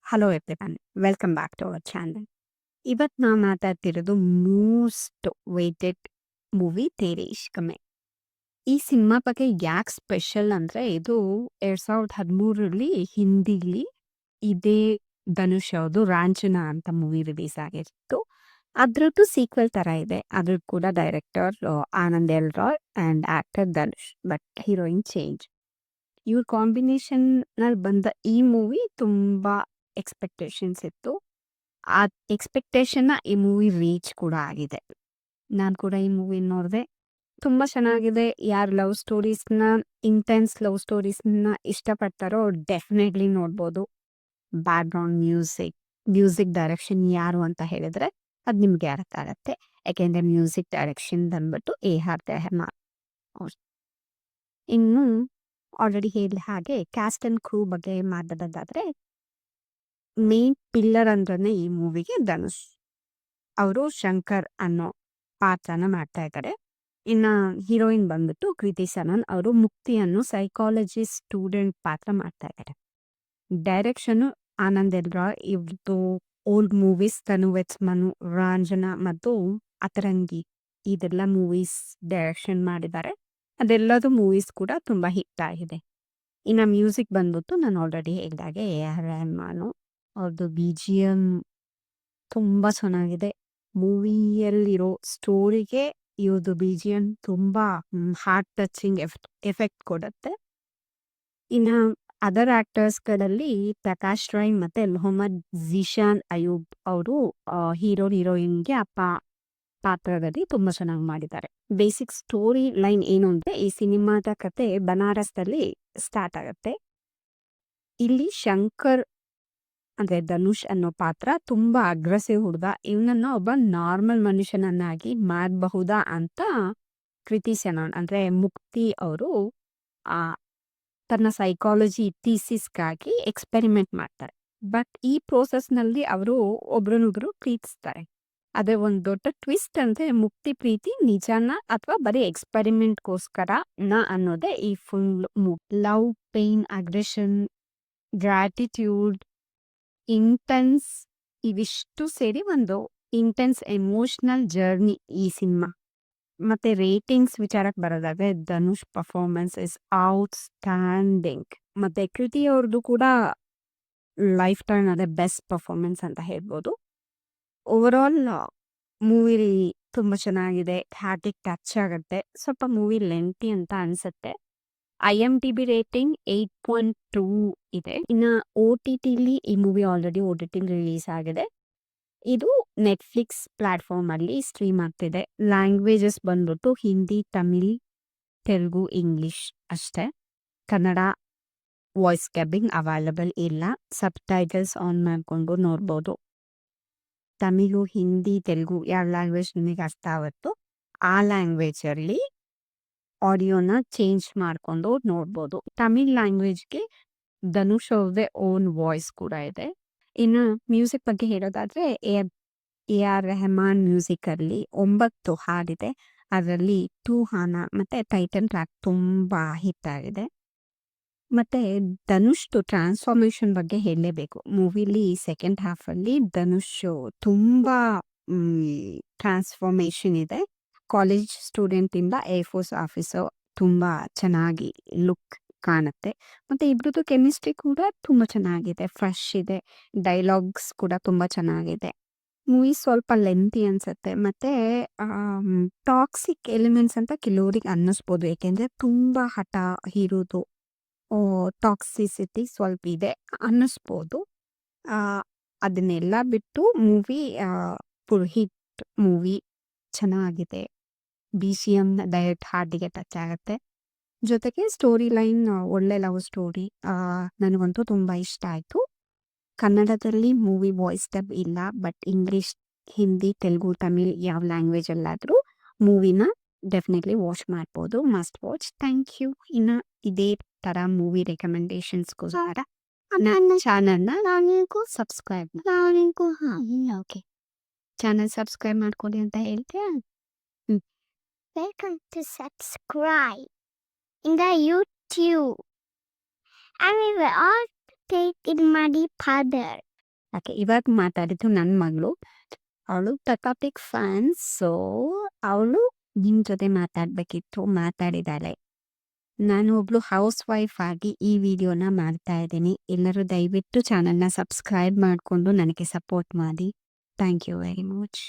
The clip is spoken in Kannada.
Hello everyone, welcome back to our channel. ಇವತ್ತು ನಾವು ಮಾತಾಡ್ತಿರೋದು most waited movie Tere Ishk Mein. ಈ ಸಿನಿಮಾ ಬಗ್ಗೆ ಯಾಕೆ ಸ್ಪೆಷಲ್ ಅಂದರೆ ಇದು 2013ರಲ್ಲಿ ಹಿಂದಿಲಿ ಇದೇ ಧನುಷ್ ಅವ್ರದ್ದು ರಾಂಚನಾ ಅಂತ ಮೂವಿ ರಿಲೀಸ್ ಆಗಿತ್ತು. ಅದ್ರದ್ದು ಸೀಕ್ವೆಲ್ ಥರ ಇದೆ. ಅದ್ರದ್ದು ಕೂಡ director Aanand L Rai and actor Dhanush, but heroine change. ಇವ್ರ ಕಾಂಬಿನೇಷನ್ನಲ್ಲಿ ಬಂದ ಈ ಮೂವಿ ತುಂಬ ಎಕ್ಸ್ಪೆಕ್ಟೇಷನ್ಸ್ ಇತ್ತು. ಆ ಎಕ್ಸ್ಪೆಕ್ಟೇಷನ್ನ ಈ ಮೂವಿ ರೀಚ್ ಕೂಡ ಆಗಿದೆ. ನಾನು ಕೂಡ ಈ ಮೂವಿ ನೋಡಿದೆ. ತುಂಬ ಚೆನ್ನಾಗಿದೆ. ಯಾರು ಲವ್ ಸ್ಟೋರೀಸ್ನ ಇಂಟೆನ್ಸ್ ಲವ್ ಸ್ಟೋರೀಸ್ನ ಇಷ್ಟಪಡ್ತಾರೋ ಡೆಫಿನೆಟ್ಲಿ ನೋಡ್ಬೋದು. ಬ್ಯಾಕ್ಗ್ರೌಂಡ್ ಮ್ಯೂಸಿಕ್ ಡೈರೆಕ್ಷನ್ ಯಾರು ಅಂತ ಹೇಳಿದ್ರೆ ಅದು ನಿಮ್ಗೆ ಅರ್ಥ ಆಗತ್ತೆ. ಯಾಕೆಂದರೆ ಮ್ಯೂಸಿಕ್ ಡೈರೆಕ್ಷನ್ ಬಂದ್ಬಿಟ್ಟು AR ರೆಹಮಾನ್ ಅವ್ರು. ಇನ್ನು ಆಲ್ರೆಡಿ ಹೇಳಿದ ಹಾಗೆ ಕ್ಯಾಸ್ಟ್ ಆ್ಯಂಡ್ ಕ್ರೂ ಬಗ್ಗೆ ಮಾತಾಡೋದಾದ್ರೆ ಮೇನ್ ಪಿಲ್ಲರ್ ಅಂದ್ರೆ ಈ ಮೂವಿಗೆ ಧನುಷ್ ಅವರು ಶಂಕರ್ ಅನ್ನೋ ಪಾತ್ರನ ಮಾಡ್ತಾ ಇದ್ದಾರೆ. ಇನ್ನು ಹೀರೋಯಿನ್ ಬಂದ್ಬಿಟ್ಟು ಕೃತಿ ಸನನ್ ಅವರು ಮುಕ್ತಿ ಅನ್ನೋ ಸೈಕಾಲಜಿ ಸ್ಟೂಡೆಂಟ್ ಪಾತ್ರ ಮಾಡ್ತಾ ಇದ್ದಾರೆ. Direction Aanand L Rai. ಇವ್ರದ್ದು ಓಲ್ಡ್ ಮೂವೀಸ್ ತನುವೆಟ್ಸ್ ಮನು, ರಾಂಜನಾ ಮತ್ತು ಅತರಂಗಿ ಇದೆಲ್ಲ ಮೂವೀಸ್ ಡೈರೆಕ್ಷನ್ ಮಾಡಿದ್ದಾರೆ. ಅದೆಲ್ಲದು ಮೂವೀಸ್ ಕೂಡ ತುಂಬ ಹಿಟ್ ಆಗಿದೆ. ಇನ್ನು ಮ್ಯೂಸಿಕ್ ಬಂದ್ಬಿಟ್ಟು ನಾನು ಆಲ್ರೆಡಿ ಹೇಳಿದಾಗೆ AR ರೆಹಮಾನು ಅವ್ರದ್ದು BGM ತುಂಬ ಚೆನ್ನಾಗಿದೆ. ಮೂವಿಯಲ್ಲಿರೋ ಸ್ಟೋರಿಗೆ ಇವ್ರದ್ದು BGM ತುಂಬ ಹಾರ್ಟ್ ಟಚಿಂಗ್ ಎಫೆಕ್ಟ್ ಕೊಡುತ್ತೆ. ಇನ್ನು ಅದರ್ ಆ್ಯಕ್ಟರ್ಸ್ಗಳಲ್ಲಿ ಪ್ರಕಾಶ್ ರೈ ಮತ್ತು ಮೊಹಮ್ಮದ್ ಝೀಶಾನ್ ಅಯೂಬ್ ಅವರು ಹೀರೋಯಿನ್ಗೆ ಪಾತ್ರದಲ್ಲಿ ತುಂಬ ಚೆನ್ನಾಗಿ ಮಾಡಿದ್ದಾರೆ. ಬೇಸಿಕ್ ಸ್ಟೋರಿ ಲೈನ್ ಏನು ಅಂದರೆ ಈ ಸಿನಿಮಾದ ಕತೆ ಬನಾರಸ್ದಲ್ಲಿ ಸ್ಟಾರ್ಟ್ ಆಗುತ್ತೆ. ಇಲ್ಲಿ ಶಂಕರ್ ಅಂದರೆ ಧನುಷ್ ಅನ್ನೋ ಪಾತ್ರ ತುಂಬ ಅಗ್ರೆಸಿವ್ ಹುಡುಗ. ಇವನನ್ನು ಒಬ್ಬ ನಾರ್ಮಲ್ ಮನುಷ್ಯನನ್ನಾಗಿ ಮಾಡಬಹುದಾ ಅಂತ ಕೃತಿ ಸನನ್ ಅಂದರೆ ಮುಕ್ತಿ ಅವರು ತನ್ನ ಸೈಕಾಲಜಿ ಥೀಸಿಸ್ಗಾಗಿ ಎಕ್ಸ್ಪೆರಿಮೆಂಟ್ ಮಾಡ್ತಾರೆ. ಬಟ್ ಈ ಪ್ರೋಸೆಸ್ನಲ್ಲಿ ಅವರು ಒಬ್ರನ್ನೊಬ್ರು ಪ್ರೀತಿಸ್ತಾರೆ. ಅದೇ ಒಂದು ದೊಡ್ಡ ಟ್ವಿಸ್ಟ್ ಅಂದರೆ ಮುಕ್ತಿ ಪ್ರೀತಿ ನಿಜಾನ ಅಥವಾ ಬರೀ ಎಕ್ಸ್ಪೆರಿಮೆಂಟ್ಗೋಸ್ಕರ ಅನ್ನೋದೇ ಈ full love, pain, aggression, gratitude, intense ಇವಿಷ್ಟು ಸೇರಿ ಒಂದು ಇಂಟೆನ್ಸ್ ಎಮೋಷನಲ್ ಜರ್ನಿ ಈ ಸಿನಿಮಾ. ಮತ್ತೆ ರೇಟಿಂಗ್ಸ್ ವಿಚಾರಕ್ಕೆ ಬರೋದಾದ್ರೆ ಧನುಷ್ ಪರ್ಫಾರ್ಮೆನ್ಸ್ ಇಸ್ ಔಟ್ಸ್ಟ್ಯಾಂಡಿಂಗ್. ಮತ್ತೆ ಕೃತಿ ಅವ್ರದ್ದು ಕೂಡ ಲೈಫ್ ಟೈಮ್ ಅದೇ ಬೆಸ್ಟ್ ಪರ್ಫಾರ್ಮೆನ್ಸ್ ಅಂತ ಹೇಳ್ಬೋದು. ಓವರಾಲ್ ಮೂವಿ ತುಂಬ ಚೆನ್ನಾಗಿದೆ. ಹಾರ್ಟಿಗೆ ಟಚ್ ಆಗುತ್ತೆ. ಸ್ವಲ್ಪ ಮೂವಿ ಲೆಂತಿ ಅಂತ ಅನಿಸುತ್ತೆ. IMDb ರೇಟಿಂಗ್ 8.2 ಇದೆ. ಇನ್ನು OTTಲಿ ಈ ಮೂವಿ ಆಲ್ರೆಡಿ OTT ರಿಲೀಸ್ ಆಗಿದೆ. ಇದು ನೆಟ್ಫ್ಲಿಕ್ಸ್ ಪ್ಲ್ಯಾಟ್ಫಾರ್ಮಲ್ಲಿ ಸ್ಟ್ರೀಮ್ ಆಗ್ತಿದೆ. ಲ್ಯಾಂಗ್ವೇಜಸ್ ಬಂದ್ಬಿಟ್ಟು ಹಿಂದಿ, ತಮಿಳ್, ತೆಲುಗು, ಇಂಗ್ಲಿಷ್ ಅಷ್ಟೇ. ಕನ್ನಡ ವಾಯ್ಸ್ ಡಬ್ಬಿಂಗ್ ಅವೈಲಬಲ್ ಇಲ್ಲ. ಸಬ್ಟೈಟಲ್ಸ್ ಆನ್ ಮಾಡಿಕೊಂಡು ನೋಡ್ಬೋದು. ತಮಿಳು, ಹಿಂದಿ, ತೆಲುಗು ಯಾವ ಲ್ಯಾಂಗ್ವೇಜ್ ನಿಮಗೆ ಅರ್ಥ ಆಗುತ್ತೋ ಆ ಲ್ಯಾಂಗ್ವೇಜಲ್ಲಿ ಆಡಿಯೋನ ಚೇಂಜ್ ಮಾಡಿಕೊಂಡು ನೋಡ್ಬೋದು. ತಮಿಳ್ ಲ್ಯಾಂಗ್ವೇಜ್ಗೆ ಧನುಷ್ ಅವ್ರದ್ದೇ ಓನ್ ವಾಯ್ಸ್ ಕೂಡ ಇದೆ. ಇನ್ನು ಮ್ಯೂಸಿಕ್ ಬಗ್ಗೆ ಹೇಳೋದಾದರೆ AR ರೆಹಮಾನ್ ಮ್ಯೂಸಿಕಲ್ಲಿ 9 ಹಾಡಿದೆ. ಅದರಲ್ಲಿ ತೂಹಾನ ಮತ್ತು ಟೈಟಲ್ ಟ್ರ್ಯಾಕ್ ತುಂಬ ಹಿಟ್ ಆಗಿದೆ. ಮತ್ತು ಧನುಷ್ದು ಟ್ರಾನ್ಸ್ಫಾರ್ಮೇಷನ್ ಬಗ್ಗೆ ಹೇಳಲೇಬೇಕು. ಮೂವಿಲಿ ಸೆಕೆಂಡ್ ಹಾಫಲ್ಲಿ ಧನುಷ್ ತುಂಬ ಟ್ರಾನ್ಸ್ಫಾರ್ಮೇಷನ್ ಇದೆ. ಕಾಲೇಜ್ ಸ್ಟೂಡೆಂಟಿಂದ ಏರ್ಫೋರ್ಸ್ ಆಫೀಸರ್ ತುಂಬ ಚೆನ್ನಾಗಿ ಲುಕ್ ಕಾಣುತ್ತೆ. ಮತ್ತು ಇಬ್ಬರದ್ದು ಕೆಮಿಸ್ಟ್ರಿ ಕೂಡ ತುಂಬ ಚೆನ್ನಾಗಿದೆ, ಫ್ರೆಶ್ ಇದೆ. ಡೈಲಾಗ್ಸ್ ಕೂಡ ತುಂಬ ಚೆನ್ನಾಗಿದೆ. ಮೂವಿ ಸ್ವಲ್ಪ ಲೆಂತಿ ಅನಿಸುತ್ತೆ. ಮತ್ತು ಟಾಕ್ಸಿಕ್ ಎಲಿಮೆಂಟ್ಸ್ ಅಂತ ಕೆಲವ್ರಿಗೆ ಅನ್ನಿಸ್ಬೋದು. ಏಕೆಂದರೆ ತುಂಬ ಹಠ ಹೀರೋದು ಟಾಕ್ಸಿಸಿಟಿ ಸ್ವಲ್ಪ ಇದೆ ಅನ್ನಿಸ್ಬೋದು. ಅದನ್ನೆಲ್ಲ ಬಿಟ್ಟು ಮೂವಿ ಹಿಟ್ ಮೂವಿ ಚೆನ್ನಾಗಿದೆ. BGM ಡೈರೆಕ್ಟ್ ಹಾರ್ಟಿಗೆ ಟಚ್ ಆಗುತ್ತೆ. ಜೊತೆಗೆ ಸ್ಟೋರಿ ಲೈನ್ ಒಳ್ಳೆ ಲವ್ ಸ್ಟೋರಿ. ನನಗಂತೂ ತುಂಬ ಇಷ್ಟ ಆಯಿತು. ಕನ್ನಡದಲ್ಲಿ ಮೂವಿ ವಾಯ್ಸ್ ಡಬ್ ಇಲ್ಲ. ಬಟ್ ಇಂಗ್ಲೀಷ್, ಹಿಂದಿ, ತೆಲುಗು, ತಮಿಳ್ ಯಾವ ಲ್ಯಾಂಗ್ವೇಜಲ್ಲಾದರೂ ಮೂವಿನ ಡೆಫಿನೆಟ್ಲಿ ವಾಚ್ ಮಾಡ್ಬೋದು. Must watch. Thank you. ಇನ್ನು ಇದೇ ಥರ ಮೂವಿ ರೆಕಮೆಂಡೇಶನ್ಸ್ಗೋಸ್ಕರ ನನ್ನ ಚಾನಲ್ನ ಸಬ್ಸ್ಕ್ರೈಬ್ ಓಕೆ ಚಾನಲ್ ಸಬ್ಸ್ಕ್ರೈಬ್ ಮಾಡ್ಕೊಳ್ಳಿ ಅಂತ ಹೇಳ್ತೀಯಾ? Welcome to subscribe in the YouTube. And we will all take in money father. Okay. ಇವಾಗ ಮಾತಾಡಿದ್ದು ನನ್ನ ಮಗಳು. ಅವಳು ಪೆಪ್ಪಾ ಪಿಗ್ ಫ್ಯಾನ್. ಸೊ, ಅವಳು ನಿಮ್ಮ ಜೊತೆ ಮಾತಾಡಬೇಕಿತ್ತು, ಮಾತಾಡಿದ್ದಾಳೆ. ನಾನು ಒಬ್ಳು ಹೌಸ್ ವೈಫ್ ಆಗಿ ಈ ವಿಡಿಯೋನ ಮಾಡ್ತಾ ಇದ್ದೀನಿ. ಎಲ್ಲರೂ ದಯವಿಟ್ಟು ಚಾನಲ್‌ನ ಸಬ್ಸ್ಕ್ರೈಬ್ ಮಾಡಿಕೊಂಡು ನನಗೆ ಸಪೋರ್ಟ್ ಮಾಡಿ. Thank you very much.